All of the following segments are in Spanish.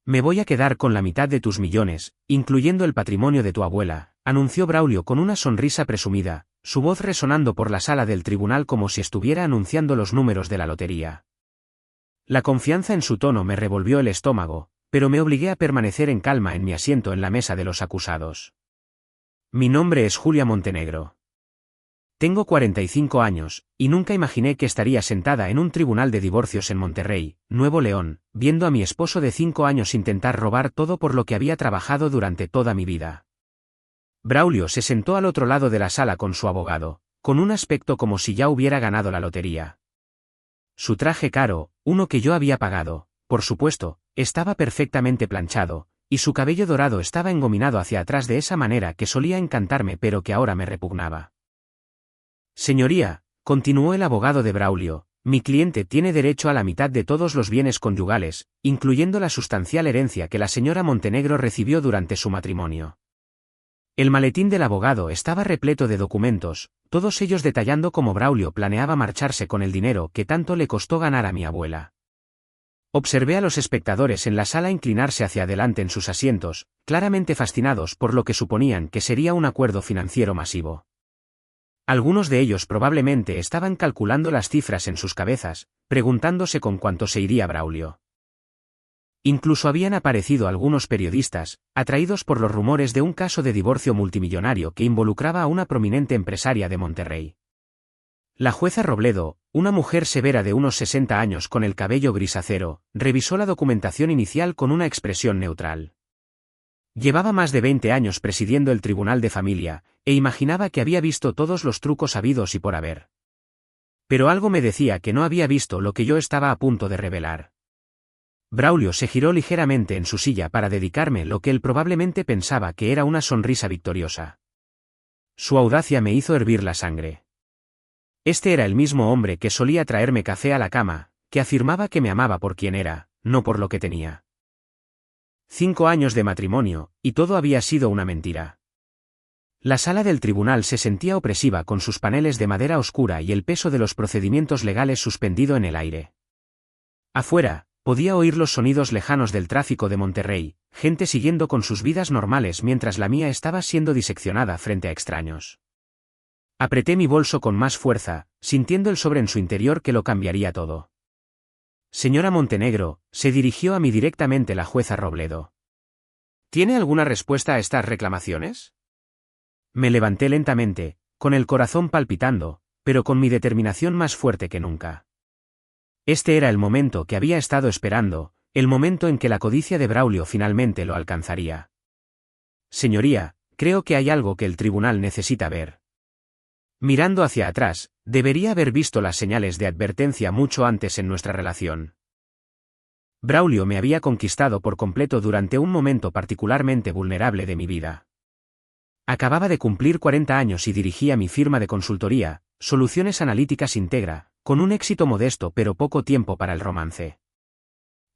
Me voy a quedar con la mitad de tus millones, incluyendo el patrimonio de tu abuela, anunció Braulio con una sonrisa presumida, su voz resonando por la sala del tribunal como si estuviera anunciando los números de la lotería. La confianza en su tono me revolvió el estómago, pero me obligué a permanecer en calma en mi asiento en la mesa de los acusados. Mi nombre es Julia Montenegro. Tengo 45 años, y nunca imaginé que estaría sentada en un tribunal de divorcios en Monterrey, Nuevo León, viendo a mi esposo de 5 años intentar robar todo por lo que había trabajado durante toda mi vida. Braulio se sentó al otro lado de la sala con su abogado, con un aspecto como si ya hubiera ganado la lotería. Su traje caro, uno que yo había pagado, por supuesto, estaba perfectamente planchado, y su cabello dorado estaba engominado hacia atrás de esa manera que solía encantarme pero que ahora me repugnaba. Señoría, continuó el abogado de Braulio, mi cliente tiene derecho a la mitad de todos los bienes conyugales, incluyendo la sustancial herencia que la señora Montenegro recibió durante su matrimonio. El maletín del abogado estaba repleto de documentos, todos ellos detallando cómo Braulio planeaba marcharse con el dinero que tanto le costó ganar a mi abuela. Observé a los espectadores en la sala inclinarse hacia adelante en sus asientos, claramente fascinados por lo que suponían que sería un acuerdo financiero masivo. Algunos de ellos probablemente estaban calculando las cifras en sus cabezas, preguntándose con cuánto se iría Braulio. Incluso habían aparecido algunos periodistas, atraídos por los rumores de un caso de divorcio multimillonario que involucraba a una prominente empresaria de Monterrey. La jueza Robledo, una mujer severa de unos 60 años con el cabello gris acero, revisó la documentación inicial con una expresión neutral. Llevaba más de 20 años presidiendo el Tribunal de Familia, e imaginaba que había visto todos los trucos habidos y por haber. Pero algo me decía que no había visto lo que yo estaba a punto de revelar. Braulio se giró ligeramente en su silla para dedicarme lo que él probablemente pensaba que era una sonrisa victoriosa. Su audacia me hizo hervir la sangre. Este era el mismo hombre que solía traerme café a la cama, que afirmaba que me amaba por quien era, no por lo que tenía. 5 años de matrimonio, y todo había sido una mentira. La sala del tribunal se sentía opresiva con sus paneles de madera oscura y el peso de los procedimientos legales suspendido en el aire. Afuera, podía oír los sonidos lejanos del tráfico de Monterrey, gente siguiendo con sus vidas normales mientras la mía estaba siendo diseccionada frente a extraños. Apreté mi bolso con más fuerza, sintiendo el sobre en su interior que lo cambiaría todo. Señora Montenegro, se dirigió a mí directamente la jueza Robledo. ¿Tiene alguna respuesta a estas reclamaciones? Me levanté lentamente, con el corazón palpitando, pero con mi determinación más fuerte que nunca. Este era el momento que había estado esperando, el momento en que la codicia de Braulio finalmente lo alcanzaría. Señoría, creo que hay algo que el tribunal necesita ver. Mirando hacia atrás, debería haber visto las señales de advertencia mucho antes en nuestra relación. Braulio me había conquistado por completo durante un momento particularmente vulnerable de mi vida. Acababa de cumplir 40 años y dirigía mi firma de consultoría, Soluciones Analíticas Integra, con un éxito modesto pero poco tiempo para el romance.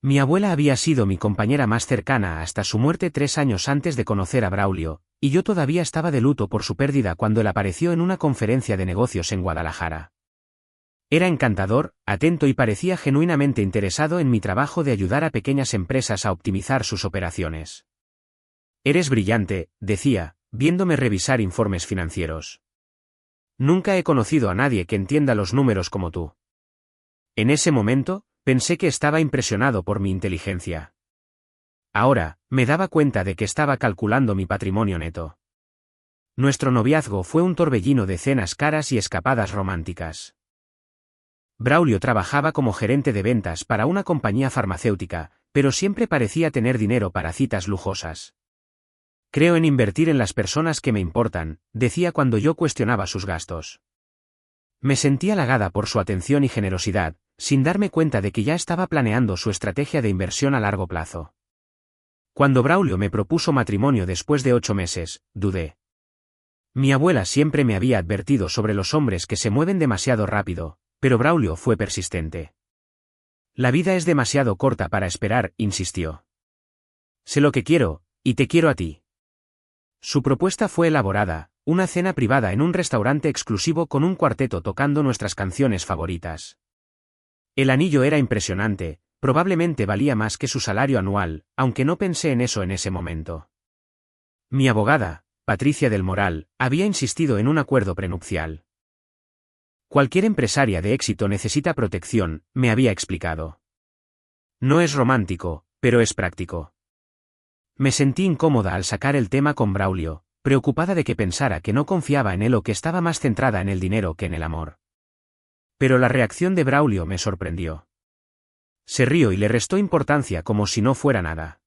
Mi abuela había sido mi compañera más cercana hasta su muerte 3 años antes de conocer a Braulio, y yo todavía estaba de luto por su pérdida cuando él apareció en una conferencia de negocios en Guadalajara. Era encantador, atento y parecía genuinamente interesado en mi trabajo de ayudar a pequeñas empresas a optimizar sus operaciones. Eres brillante, decía, viéndome revisar informes financieros. Nunca he conocido a nadie que entienda los números como tú. En ese momento, pensé que estaba impresionado por mi inteligencia. Ahora, me daba cuenta de que estaba calculando mi patrimonio neto. Nuestro noviazgo fue un torbellino de cenas caras y escapadas románticas. Braulio trabajaba como gerente de ventas para una compañía farmacéutica, pero siempre parecía tener dinero para citas lujosas. Creo en invertir en las personas que me importan, decía cuando yo cuestionaba sus gastos. Me sentí halagada por su atención y generosidad, sin darme cuenta de que ya estaba planeando su estrategia de inversión a largo plazo. Cuando Braulio me propuso matrimonio después de 8 meses, dudé. Mi abuela siempre me había advertido sobre los hombres que se mueven demasiado rápido, pero Braulio fue persistente. La vida es demasiado corta para esperar, insistió. Sé lo que quiero, y te quiero a ti. Su propuesta fue elaborada, una cena privada en un restaurante exclusivo con un cuarteto tocando nuestras canciones favoritas. El anillo era impresionante, Probablemente valía más que su salario anual, aunque no pensé en eso en ese momento. Mi abogada, Patricia del Moral, había insistido en un acuerdo prenupcial. Cualquier empresaria de éxito necesita protección, me había explicado. No es romántico, pero es práctico. Me sentí incómoda al sacar el tema con Braulio, preocupada de que pensara que no confiaba en él o que estaba más centrada en el dinero que en el amor. Pero la reacción de Braulio me sorprendió. Se rió y le restó importancia como si no fuera nada.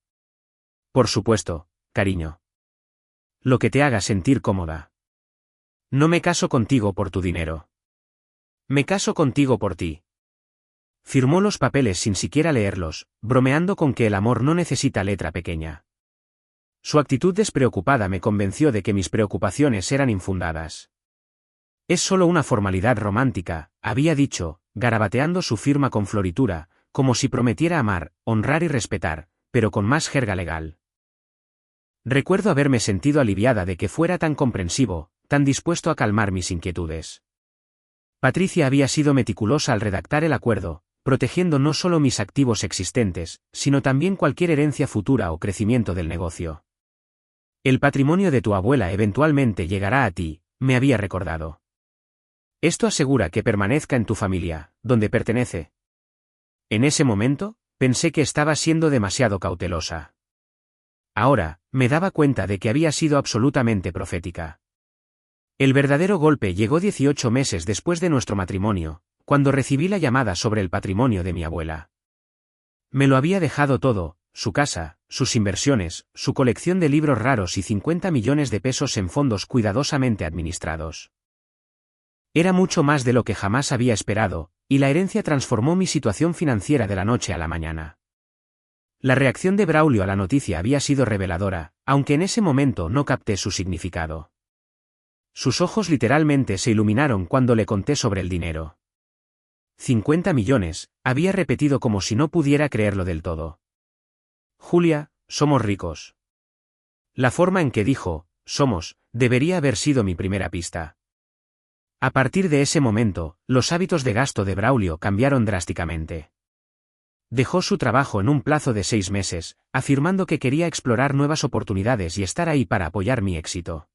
Por supuesto, cariño. Lo que te haga sentir cómoda. No me caso contigo por tu dinero. Me caso contigo por ti. Firmó los papeles sin siquiera leerlos, bromeando con que el amor no necesita letra pequeña. Su actitud despreocupada me convenció de que mis preocupaciones eran infundadas. Es solo una formalidad romántica, había dicho, garabateando su firma con floritura, como si prometiera amar, honrar y respetar, pero con más jerga legal. Recuerdo haberme sentido aliviada de que fuera tan comprensivo, tan dispuesto a calmar mis inquietudes. Patricia había sido meticulosa al redactar el acuerdo, protegiendo no solo mis activos existentes, sino también cualquier herencia futura o crecimiento del negocio. El patrimonio de tu abuela eventualmente llegará a ti, me había recordado. Esto asegura que permanezca en tu familia, donde pertenece. En ese momento, pensé que estaba siendo demasiado cautelosa. Ahora, me daba cuenta de que había sido absolutamente profética. El verdadero golpe llegó 18 meses después de nuestro matrimonio, cuando recibí la llamada sobre el patrimonio de mi abuela. Me lo había dejado todo, su casa, sus inversiones, su colección de libros raros y 50 millones de pesos en fondos cuidadosamente administrados. Era mucho más de lo que jamás había esperado, y la herencia transformó mi situación financiera de la noche a la mañana. La reacción de Braulio a la noticia había sido reveladora, aunque en ese momento no capté su significado. Sus ojos literalmente se iluminaron cuando le conté sobre el dinero. 50 millones, había repetido como si no pudiera creerlo del todo. Julia, somos ricos. La forma en que dijo, somos, debería haber sido mi primera pista. A partir de ese momento, los hábitos de gasto de Braulio cambiaron drásticamente. Dejó su trabajo en un plazo de 6 meses, afirmando que quería explorar nuevas oportunidades y estar ahí para apoyar mi éxito.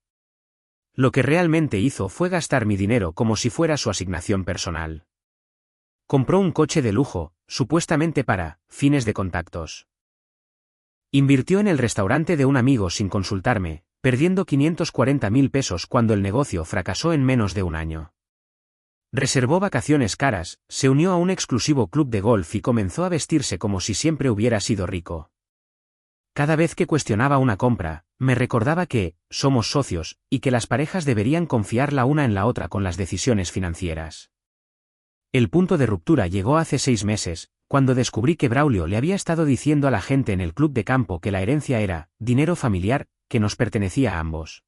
Lo que realmente hizo fue gastar mi dinero como si fuera su asignación personal. Compró un coche de lujo, supuestamente para fines de contactos. Invirtió en el restaurante de un amigo sin consultarme, perdiendo 540.000 pesos cuando el negocio fracasó en menos de un año. Reservó vacaciones caras, se unió a un exclusivo club de golf y comenzó a vestirse como si siempre hubiera sido rico. Cada vez que cuestionaba una compra, me recordaba que somos socios, y que las parejas deberían confiar la una en la otra con las decisiones financieras. El punto de ruptura llegó hace 6 meses, cuando descubrí que Braulio le había estado diciendo a la gente en el club de campo que la herencia era dinero familiar, que nos pertenecía a ambos.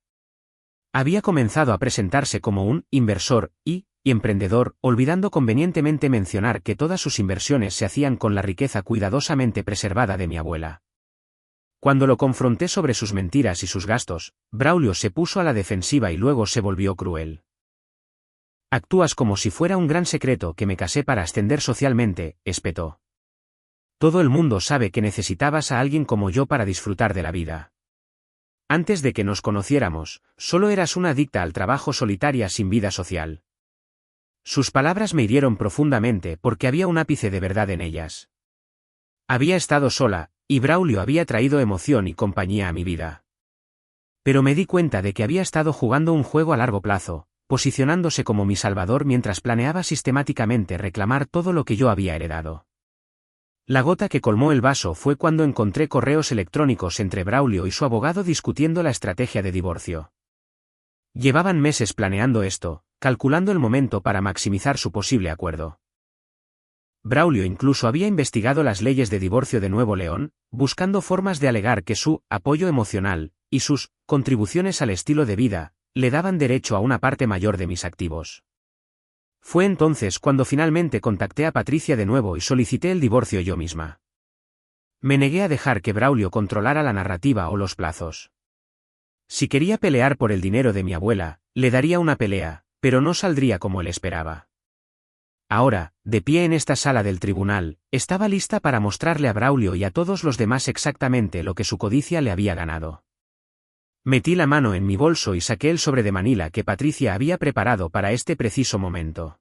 Había comenzado a presentarse como un inversor y emprendedor, olvidando convenientemente mencionar que todas sus inversiones se hacían con la riqueza cuidadosamente preservada de mi abuela. Cuando lo confronté sobre sus mentiras y sus gastos, Braulio se puso a la defensiva y luego se volvió cruel. Actúas como si fuera un gran secreto que me casé para ascender socialmente, espetó. Todo el mundo sabe que necesitabas a alguien como yo para disfrutar de la vida. Antes de que nos conociéramos, solo eras una adicta al trabajo solitaria sin vida social. Sus palabras me hirieron profundamente porque había un ápice de verdad en ellas. Había estado sola, y Braulio había traído emoción y compañía a mi vida. Pero me di cuenta de que había estado jugando un juego a largo plazo, posicionándose como mi salvador mientras planeaba sistemáticamente reclamar todo lo que yo había heredado. La gota que colmó el vaso fue cuando encontré correos electrónicos entre Braulio y su abogado discutiendo la estrategia de divorcio. Llevaban meses planeando esto, calculando el momento para maximizar su posible acuerdo. Braulio incluso había investigado las leyes de divorcio de Nuevo León, buscando formas de alegar que su apoyo emocional y sus contribuciones al estilo de vida le daban derecho a una parte mayor de mis activos. Fue entonces cuando finalmente contacté a Patricia de nuevo y solicité el divorcio yo misma. Me negué a dejar que Braulio controlara la narrativa o los plazos. Si quería pelear por el dinero de mi abuela, le daría una pelea, pero no saldría como él esperaba. ahora, de pie en esta sala del tribunal, estaba lista para mostrarle a Braulio y a todos los demás exactamente lo que su codicia le había ganado. Metí la mano en mi bolso y saqué el sobre de Manila que Patricia había preparado para este preciso momento.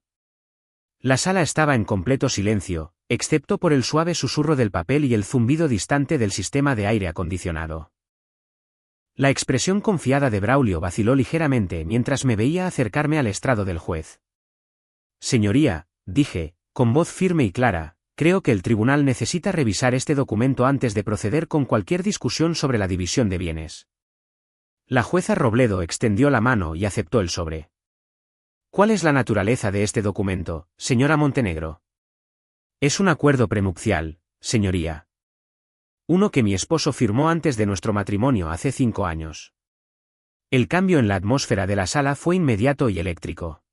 La sala estaba en completo silencio, excepto por el suave susurro del papel y el zumbido distante del sistema de aire acondicionado. La expresión confiada de Braulio vaciló ligeramente mientras me veía acercarme al estrado del juez. Señoría, dije, con voz firme y clara, creo que el tribunal necesita revisar este documento antes de proceder con cualquier discusión sobre la división de bienes. La jueza Robledo extendió la mano y aceptó el sobre. ¿Cuál es la naturaleza de este documento, señora Montenegro? Es un acuerdo prenupcial, señoría. Uno que mi esposo firmó antes de nuestro matrimonio hace 5 años. El cambio en la atmósfera de la sala fue inmediato y eléctrico.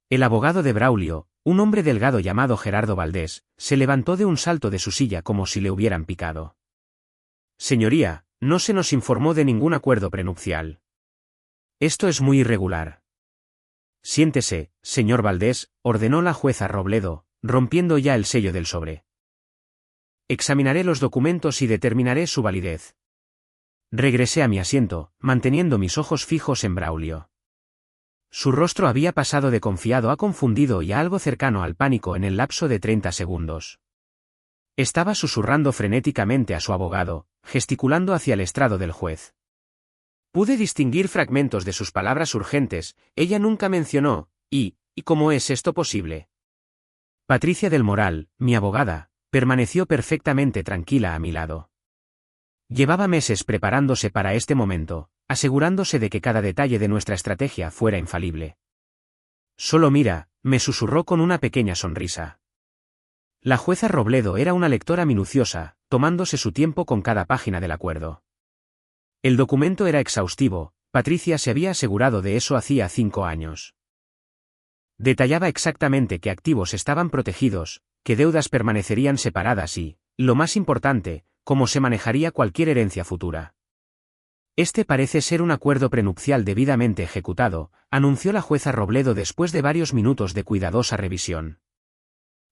El abogado de Braulio, un hombre delgado llamado Gerardo Valdés, se levantó de un salto de su silla como si le hubieran picado. Señoría, no se nos informó de ningún acuerdo prenupcial. Esto es muy irregular. Siéntese, señor Valdés, ordenó la jueza Robledo, rompiendo ya el sello del sobre. Examinaré los documentos y determinaré su validez. Regresé a mi asiento, manteniendo mis ojos fijos en Braulio. Su rostro había pasado de confiado a confundido y a algo cercano al pánico en el lapso de 30 segundos. Estaba susurrando frenéticamente a su abogado, gesticulando hacia el estrado del juez. Pude distinguir fragmentos de sus palabras urgentes. Ella nunca mencionó, ¿y cómo es esto posible? Patricia del Moral, mi abogada, permaneció perfectamente tranquila a mi lado. Llevaba meses preparándose para este momento, asegurándose de que cada detalle de nuestra estrategia fuera infalible. Solo mira, me susurró con una pequeña sonrisa. La jueza Robledo era una lectora minuciosa, tomándose su tiempo con cada página del acuerdo. El documento era exhaustivo, Patricia se había asegurado de eso hacía 5 años. Detallaba exactamente qué activos estaban protegidos, qué deudas permanecerían separadas y, lo más importante, cómo se manejaría cualquier herencia futura. Este parece ser un acuerdo prenupcial debidamente ejecutado, anunció la jueza Robledo después de varios minutos de cuidadosa revisión.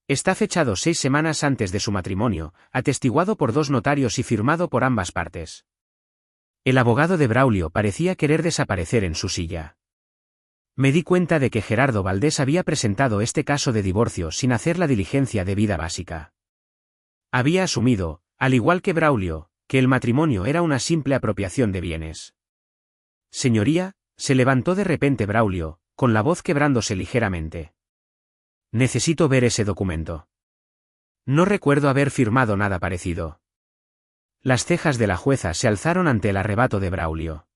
Está fechado 6 semanas antes de su matrimonio, atestiguado por 2 notarios y firmado por ambas partes. El abogado de Braulio parecía querer desaparecer en su silla. Me di cuenta de que Gerardo Valdés había presentado este caso de divorcio sin hacer la diligencia debida básica. Había asumido, al igual que Braulio, que el matrimonio era una simple apropiación de bienes. Señoría, se levantó de repente Braulio, con la voz quebrándose ligeramente. Necesito ver ese documento. No recuerdo haber firmado nada parecido. Las cejas de la jueza se alzaron ante el arrebato de Braulio.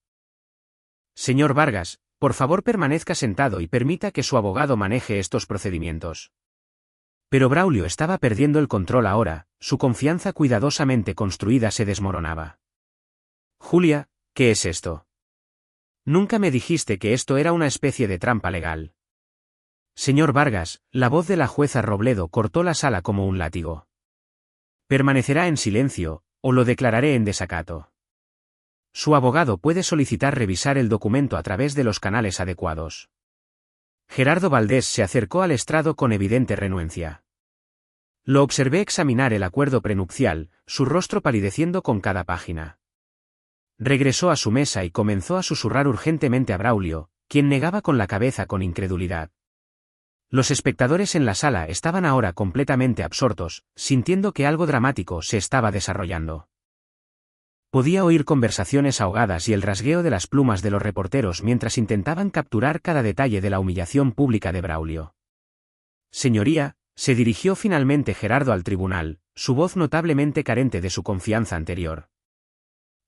Señor Vargas, por favor permanezca sentado y permita que su abogado maneje estos procedimientos. Pero Braulio estaba perdiendo el control ahora, su confianza cuidadosamente construida se desmoronaba. Julia, ¿qué es esto? Nunca me dijiste que esto era una especie de trampa legal. Señor Vargas, la voz de la jueza Robledo cortó la sala como un látigo. Permanecerá en silencio, o lo declararé en desacato. Su abogado puede solicitar revisar el documento a través de los canales adecuados. Gerardo Valdés se acercó al estrado con evidente renuencia. Lo observé examinar el acuerdo prenupcial, su rostro palideciendo con cada página. Regresó a su mesa y comenzó a susurrar urgentemente a Braulio, quien negaba con la cabeza con incredulidad. Los espectadores en la sala estaban ahora completamente absortos, sintiendo que algo dramático se estaba desarrollando. Podía oír conversaciones ahogadas y el rasgueo de las plumas de los reporteros mientras intentaban capturar cada detalle de la humillación pública de Braulio. Señoría, se dirigió finalmente Gerardo al tribunal, su voz notablemente carente de su confianza anterior.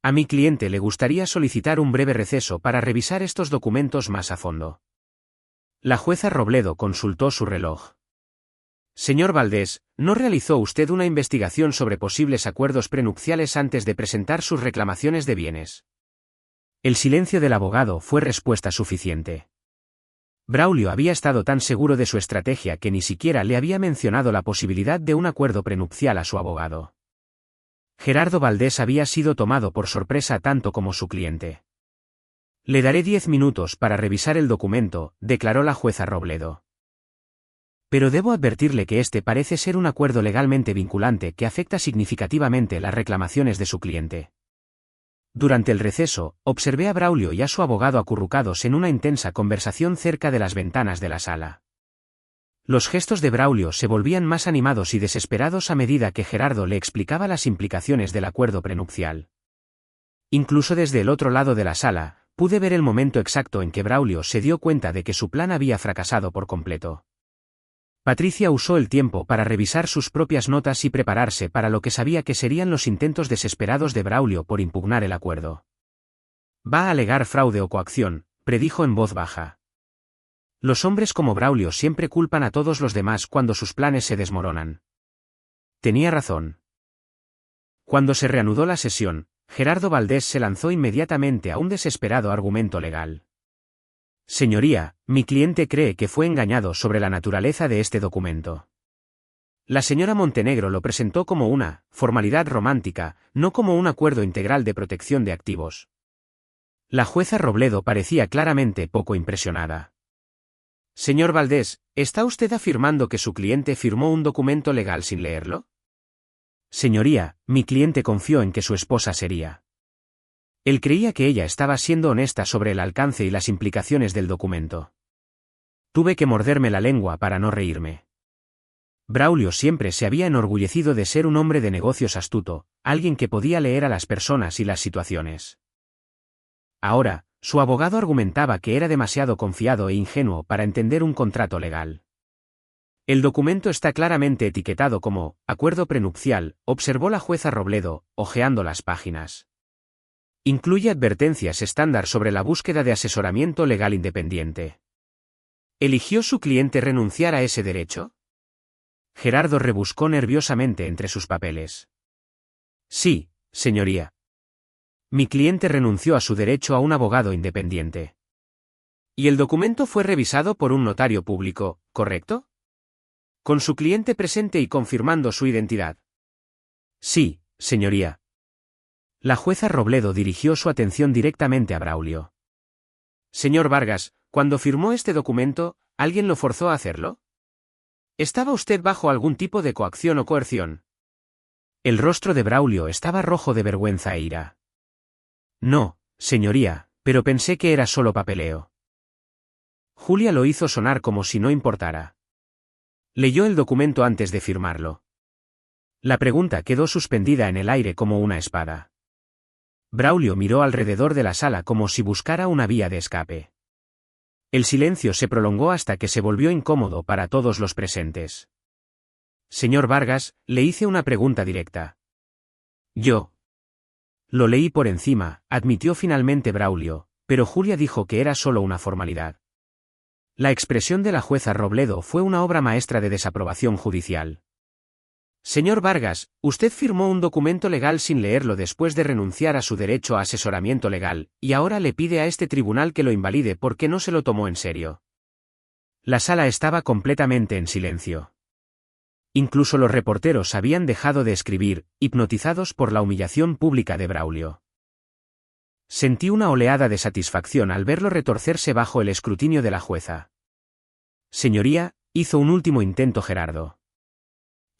A mi cliente le gustaría solicitar un breve receso para revisar estos documentos más a fondo. La jueza Robledo consultó su reloj. Señor Valdés, ¿no realizó usted una investigación sobre posibles acuerdos prenupciales antes de presentar sus reclamaciones de bienes? El silencio del abogado fue respuesta suficiente. Braulio había estado tan seguro de su estrategia que ni siquiera le había mencionado la posibilidad de un acuerdo prenupcial a su abogado. Gerardo Valdés había sido tomado por sorpresa tanto como su cliente. Le daré 10 minutos para revisar el documento, declaró la jueza Robledo. Pero debo advertirle que este parece ser un acuerdo legalmente vinculante que afecta significativamente las reclamaciones de su cliente. Durante el receso, observé a Braulio y a su abogado acurrucados en una intensa conversación cerca de las ventanas de la sala. Los gestos de Braulio se volvían más animados y desesperados a medida que Gerardo le explicaba las implicaciones del acuerdo prenupcial. Incluso desde el otro lado de la sala, pude ver el momento exacto en que Braulio se dio cuenta de que su plan había fracasado por completo. Patricia usó el tiempo para revisar sus propias notas y prepararse para lo que sabía que serían los intentos desesperados de Braulio por impugnar el acuerdo. Va a alegar fraude o coacción, predijo en voz baja. Los hombres como Braulio siempre culpan a todos los demás cuando sus planes se desmoronan. Tenía razón. Cuando se reanudó la sesión, Gerardo Valdés se lanzó inmediatamente a un desesperado argumento legal. Señoría, mi cliente cree que fue engañado sobre la naturaleza de este documento. La señora Montenegro lo presentó como una formalidad romántica, no como un acuerdo integral de protección de activos. La jueza Robledo parecía claramente poco impresionada. Señor Valdés, ¿está usted afirmando que su cliente firmó un documento legal sin leerlo? Señoría, mi cliente confió en que su esposa sería. Él creía que ella estaba siendo honesta sobre el alcance y las implicaciones del documento. Tuve que morderme la lengua para no reírme. Braulio siempre se había enorgullecido de ser un hombre de negocios astuto, alguien que podía leer a las personas y las situaciones. Ahora, su abogado argumentaba que era demasiado confiado e ingenuo para entender un contrato legal. El documento está claramente etiquetado como acuerdo prenupcial, observó la jueza Robledo, hojeando las páginas. Incluye advertencias estándar sobre la búsqueda de asesoramiento legal independiente. ¿Eligió su cliente renunciar a ese derecho? Gerardo rebuscó nerviosamente entre sus papeles. Sí, señoría. Mi cliente renunció a su derecho a un abogado independiente. Y el documento fue revisado por un notario público, ¿correcto? Con su cliente presente y confirmando su identidad. Sí, señoría. La jueza Robledo dirigió su atención directamente a Braulio. Señor Vargas, cuando firmó este documento, ¿alguien lo forzó a hacerlo? ¿Estaba usted bajo algún tipo de coacción o coerción? El rostro de Braulio estaba rojo de vergüenza e ira. No, señoría, pero pensé que era solo papeleo. Julia lo hizo sonar como si no importara. Leyó el documento antes de firmarlo. La pregunta quedó suspendida en el aire como una espada. Braulio miró alrededor de la sala como si buscara una vía de escape. El silencio se prolongó hasta que se volvió incómodo para todos los presentes. Señor Vargas, le hice una pregunta directa. Yo. Lo leí por encima, admitió finalmente Braulio, pero Julia dijo que era solo una formalidad. La expresión de la jueza Robledo fue una obra maestra de desaprobación judicial. Señor Vargas, usted firmó un documento legal sin leerlo después de renunciar a su derecho a asesoramiento legal, y ahora le pide a este tribunal que lo invalide porque no se lo tomó en serio. La sala estaba completamente en silencio. Incluso los reporteros habían dejado de escribir, hipnotizados por la humillación pública de Braulio. Sentí una oleada de satisfacción al verlo retorcerse bajo el escrutinio de la jueza. Señoría, hizo un último intento Gerardo.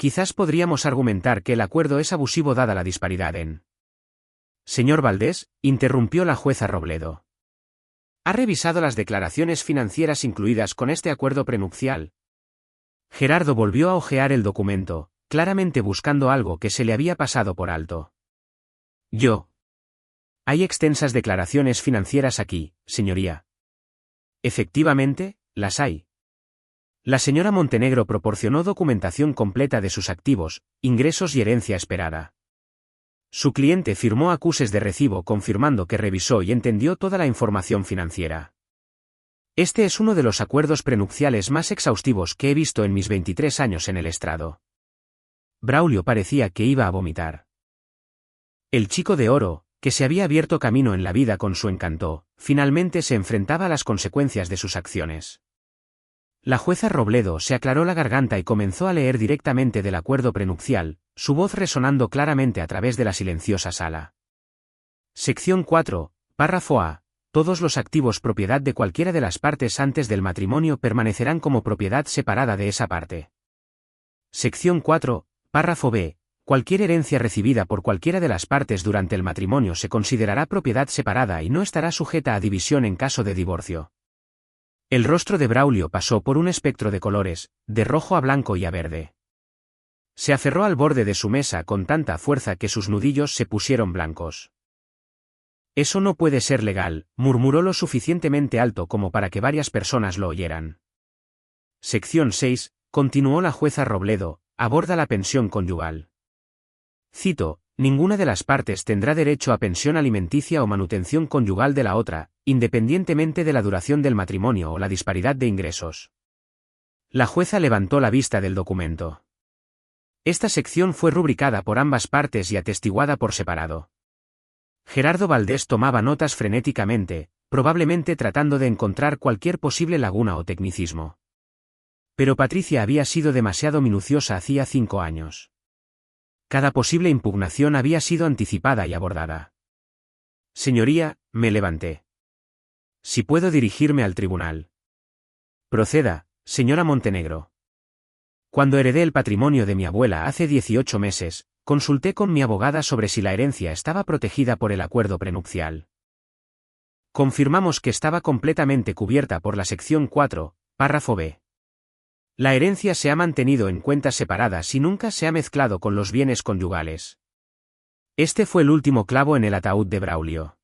Quizás podríamos argumentar que el acuerdo es abusivo dada la disparidad en... Señor Valdés, interrumpió la jueza Robledo. ¿Ha revisado las declaraciones financieras incluidas con este acuerdo prenupcial? Gerardo volvió a hojear el documento, claramente buscando algo que se le había pasado por alto. Yo. Hay extensas declaraciones financieras aquí, señoría. Efectivamente, las hay. La señora Montenegro proporcionó documentación completa de sus activos, ingresos y herencia esperada. Su cliente firmó acuses de recibo confirmando que revisó y entendió toda la información financiera. Este es uno de los acuerdos prenupciales más exhaustivos que he visto en mis 23 años en el estrado. Braulio parecía que iba a vomitar. El chico de oro, que se había abierto camino en la vida con su encanto, finalmente se enfrentaba a las consecuencias de sus acciones. La jueza Robledo se aclaró la garganta y comenzó a leer directamente del acuerdo prenupcial, su voz resonando claramente a través de la silenciosa sala. Sección 4, párrafo A. todos los activos propiedad de cualquiera de las partes antes del matrimonio permanecerán como propiedad separada de esa parte. Sección 4, párrafo B. Cualquier herencia recibida por cualquiera de las partes durante el matrimonio se considerará propiedad separada y no estará sujeta a división en caso de divorcio. El rostro de Braulio pasó por un espectro de colores, de rojo a blanco y a verde. Se aferró al borde de su mesa con tanta fuerza que sus nudillos se pusieron blancos. Eso no puede ser legal, murmuró lo suficientemente alto como para que varias personas lo oyeran. Sección 6, continuó la jueza Robledo, aborda la pensión conyugal. Cito, ninguna de las partes tendrá derecho a pensión alimenticia o manutención conyugal de la otra, independientemente de la duración del matrimonio o la disparidad de ingresos. La jueza levantó la vista del documento. Esta sección fue rubricada por ambas partes y atestiguada por separado. Gerardo Valdés tomaba notas frenéticamente, probablemente tratando de encontrar cualquier posible laguna o tecnicismo. Pero Patricia había sido demasiado minuciosa hacía 5 años. Cada posible impugnación había sido anticipada y abordada. Señoría, me levanté. Si puedo dirigirme al tribunal. Proceda, señora Montenegro. Cuando heredé el patrimonio de mi abuela hace 18 meses, consulté con mi abogada sobre si la herencia estaba protegida por el acuerdo prenupcial. Confirmamos que estaba completamente cubierta por la sección 4, párrafo B. La herencia se ha mantenido en cuentas separadas y nunca se ha mezclado con los bienes conyugales. Este fue el último clavo en el ataúd de Braulio.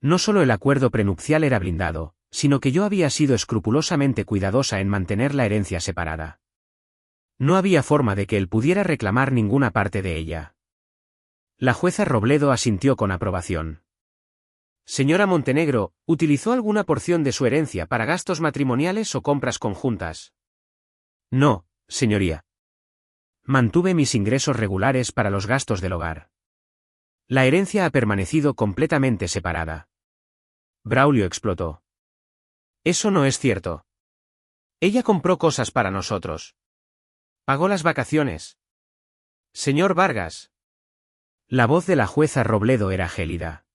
No solo el acuerdo prenupcial era blindado, sino que yo había sido escrupulosamente cuidadosa en mantener la herencia separada. No había forma de que él pudiera reclamar ninguna parte de ella. La jueza Robledo asintió con aprobación. Señora Montenegro, ¿utilizó alguna porción de su herencia para gastos matrimoniales o compras conjuntas? No, señoría. Mantuve mis ingresos regulares para los gastos del hogar. La herencia ha permanecido completamente separada. Braulio explotó. Eso no es cierto. Ella compró cosas para nosotros. Pagó las vacaciones. Señor Vargas. La voz de la jueza Robledo era gélida.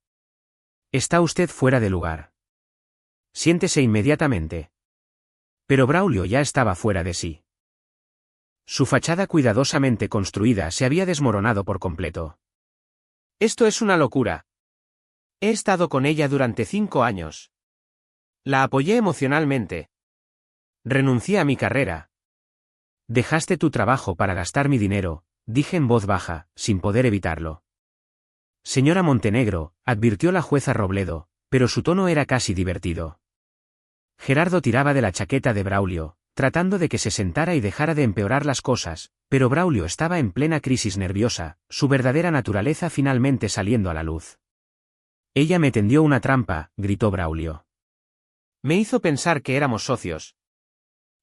Está usted fuera de lugar. Siéntese inmediatamente. Pero Braulio ya estaba fuera de sí. Su fachada cuidadosamente construida se había desmoronado por completo. Esto es una locura. He estado con ella durante 5 años. La apoyé emocionalmente. Renuncié a mi carrera. Dejaste tu trabajo para gastar mi dinero, dije en voz baja, sin poder evitarlo. Señora Montenegro, advirtió la jueza Robledo, pero su tono era casi divertido. Gerardo tiraba de la chaqueta de Braulio, tratando de que se sentara y dejara de empeorar las cosas, pero Braulio estaba en plena crisis nerviosa, su verdadera naturaleza finalmente saliendo a la luz. Ella me tendió una trampa, gritó Braulio. Me hizo pensar que éramos socios.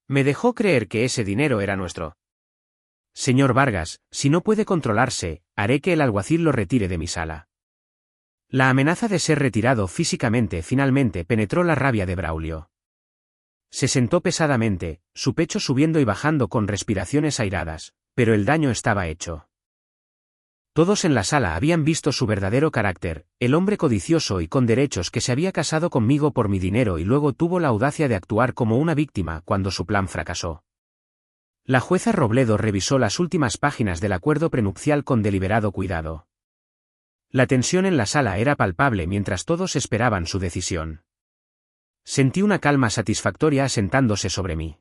Me dejó creer que ese dinero era nuestro. Señor Vargas, si no puede controlarse, haré que el alguacil lo retire de mi sala. La amenaza de ser retirado físicamente finalmente penetró la rabia de Braulio. Se sentó pesadamente, su pecho subiendo y bajando con respiraciones airadas, pero el daño estaba hecho. Todos en la sala habían visto su verdadero carácter, el hombre codicioso y con derechos que se había casado conmigo por mi dinero y luego tuvo la audacia de actuar como una víctima cuando su plan fracasó. La jueza Robledo revisó las últimas páginas del acuerdo prenupcial con deliberado cuidado. La tensión en la sala era palpable mientras todos esperaban su decisión. Sentí una calma satisfactoria asentándose sobre mí.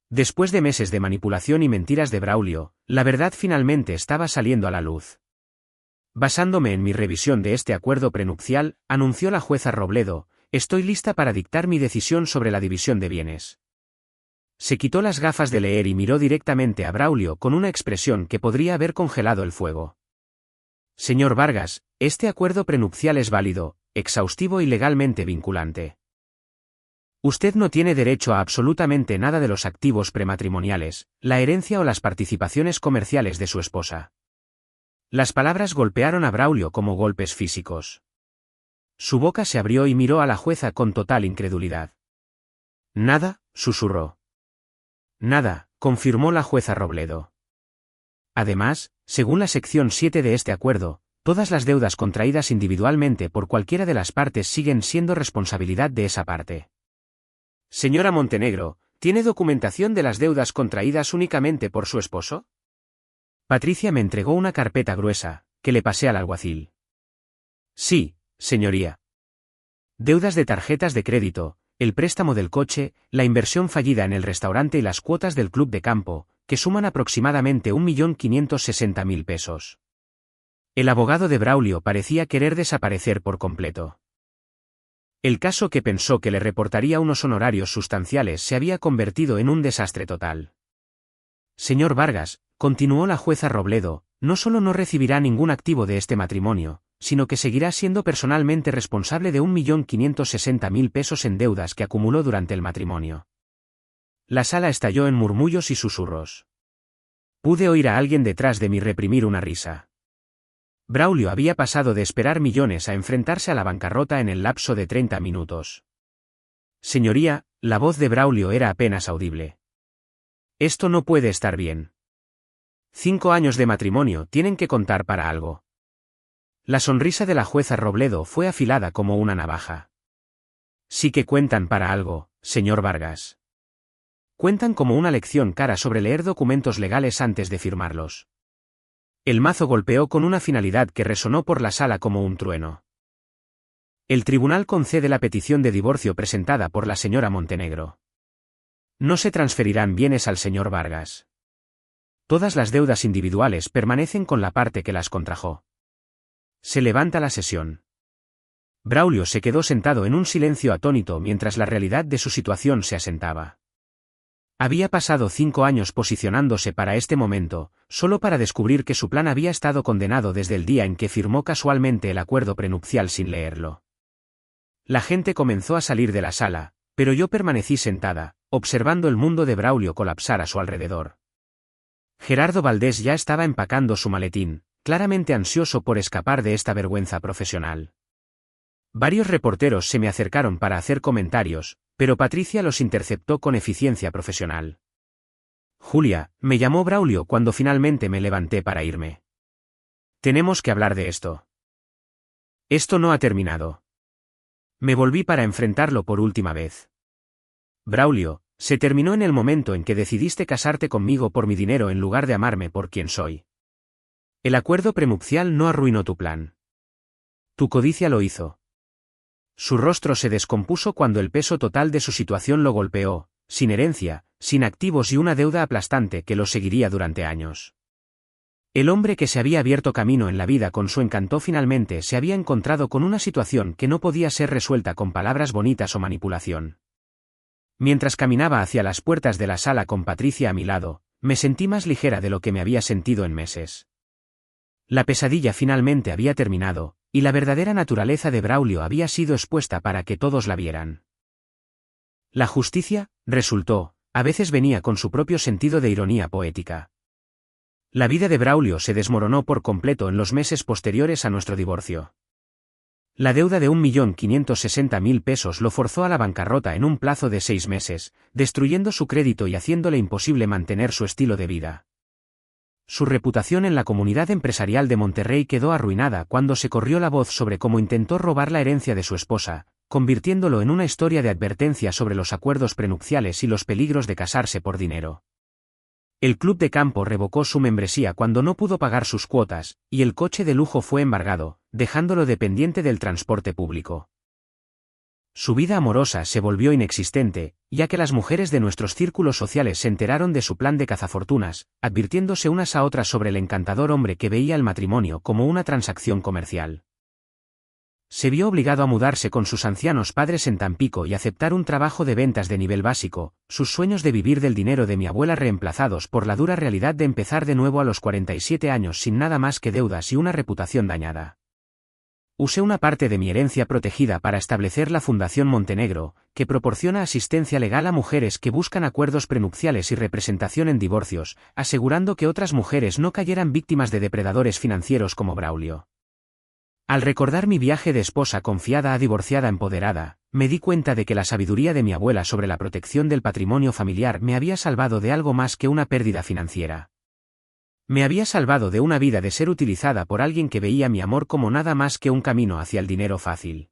Después de meses de manipulación y mentiras de Braulio, la verdad finalmente estaba saliendo a la luz. Basándome en mi revisión de este acuerdo prenupcial, anunció la jueza Robledo, estoy lista para dictar mi decisión sobre la división de bienes. Se quitó las gafas de leer y miró directamente a Braulio con una expresión que podría haber congelado el fuego. Señor Vargas, este acuerdo prenupcial es válido, exhaustivo y legalmente vinculante. Usted no tiene derecho a absolutamente nada de los activos prematrimoniales, la herencia o las participaciones comerciales de su esposa. Las palabras golpearon a Braulio como golpes físicos. Su boca se abrió y miró a la jueza con total incredulidad. Nada, susurró. Nada, confirmó la jueza Robledo. Además, según la sección 7 de este acuerdo, Todas las deudas contraídas individualmente por cualquiera de las partes siguen siendo responsabilidad de esa parte. Señora Montenegro, ¿tiene documentación de las deudas contraídas únicamente por su esposo? Patricia me entregó una carpeta gruesa, que le pasé al alguacil. Sí, señoría. Deudas de tarjetas de crédito, el préstamo del coche, la inversión fallida en el restaurante y las cuotas del club de campo, que suman aproximadamente 1.560.000 pesos. El abogado de Braulio parecía querer desaparecer por completo. El caso que pensó que le reportaría unos honorarios sustanciales se había convertido en un desastre total. Señor Vargas, continuó la jueza Robledo, no solo no recibirá ningún activo de este matrimonio, sino que seguirá siendo personalmente responsable de 1.560.000 pesos en deudas que acumuló durante el matrimonio. La sala estalló en murmullos y susurros. Pude oír a alguien detrás de mí reprimir una risa. Braulio había pasado de esperar millones a enfrentarse a la bancarrota en el lapso de 30 minutos. Señoría, la voz de Braulio era apenas audible. Esto no puede estar bien. 5 años de matrimonio tienen que contar para algo. La sonrisa de la jueza Robledo fue afilada como una navaja. Sí que cuentan para algo, señor Vargas. Cuentan como una lección cara sobre leer documentos legales antes de firmarlos. El mazo golpeó con una finalidad que resonó por la sala como un trueno. El tribunal concede la petición de divorcio presentada por la señora Montenegro. No se transferirán bienes al señor Vargas. Todas las deudas individuales permanecen con la parte que las contrajo. Se levanta la sesión. Braulio se quedó sentado en un silencio atónito mientras la realidad de su situación se asentaba. Había pasado 5 años posicionándose para este momento, solo para descubrir que su plan había estado condenado desde el día en que firmó casualmente el acuerdo prenupcial sin leerlo. La gente comenzó a salir de la sala, pero yo permanecí sentada, observando el mundo de Braulio colapsar a su alrededor. Gerardo Valdés ya estaba empacando su maletín, claramente ansioso por escapar de esta vergüenza profesional. Varios reporteros se me acercaron para hacer comentarios, pero Patricia los interceptó con eficiencia profesional. Julia, me llamó Braulio cuando finalmente me levanté para irme. Tenemos que hablar de esto. Esto no ha terminado. Me volví para enfrentarlo por última vez. Braulio, se terminó en el momento en que decidiste casarte conmigo por mi dinero en lugar de amarme por quien soy. El acuerdo prenupcial no arruinó tu plan. Tu codicia lo hizo. Su rostro se descompuso cuando el peso total de su situación lo golpeó, sin herencia, sin activos y una deuda aplastante que lo seguiría durante años. El hombre que se había abierto camino en la vida con su encanto finalmente se había encontrado con una situación que no podía ser resuelta con palabras bonitas o manipulación. Mientras caminaba hacia las puertas de la sala con Patricia a mi lado, me sentí más ligera de lo que me había sentido en meses. La pesadilla finalmente había terminado, y la verdadera naturaleza de Braulio había sido expuesta para que todos la vieran. La justicia, resultó, a veces venía con su propio sentido de ironía poética. La vida de Braulio se desmoronó por completo en los meses posteriores a nuestro divorcio. La deuda de 1.560.000 pesos lo forzó a la bancarrota en un plazo de 6 meses, destruyendo su crédito y haciéndole imposible mantener su estilo de vida. Su reputación en la comunidad empresarial de Monterrey quedó arruinada cuando se corrió la voz sobre cómo intentó robar la herencia de su esposa, convirtiéndolo en una historia de advertencia sobre los acuerdos prenupciales y los peligros de casarse por dinero. El club de campo revocó su membresía cuando no pudo pagar sus cuotas, y el coche de lujo fue embargado, dejándolo dependiente del transporte público. Su vida amorosa se volvió inexistente, ya que las mujeres de nuestros círculos sociales se enteraron de su plan de cazafortunas, advirtiéndose unas a otras sobre el encantador hombre que veía el matrimonio como una transacción comercial. Se vio obligado a mudarse con sus ancianos padres en Tampico y aceptar un trabajo de ventas de nivel básico, sus sueños de vivir del dinero de mi abuela reemplazados por la dura realidad de empezar de nuevo a los 47 años sin nada más que deudas y una reputación dañada. Usé una parte de mi herencia protegida para establecer la Fundación Montenegro, que proporciona asistencia legal a mujeres que buscan acuerdos prenupciales y representación en divorcios, asegurando que otras mujeres no cayeran víctimas de depredadores financieros como Braulio. Al recordar mi viaje de esposa confiada a divorciada empoderada, me di cuenta de que la sabiduría de mi abuela sobre la protección del patrimonio familiar me había salvado de algo más que una pérdida financiera. Me había salvado de una vida de ser utilizada por alguien que veía mi amor como nada más que un camino hacia el dinero fácil.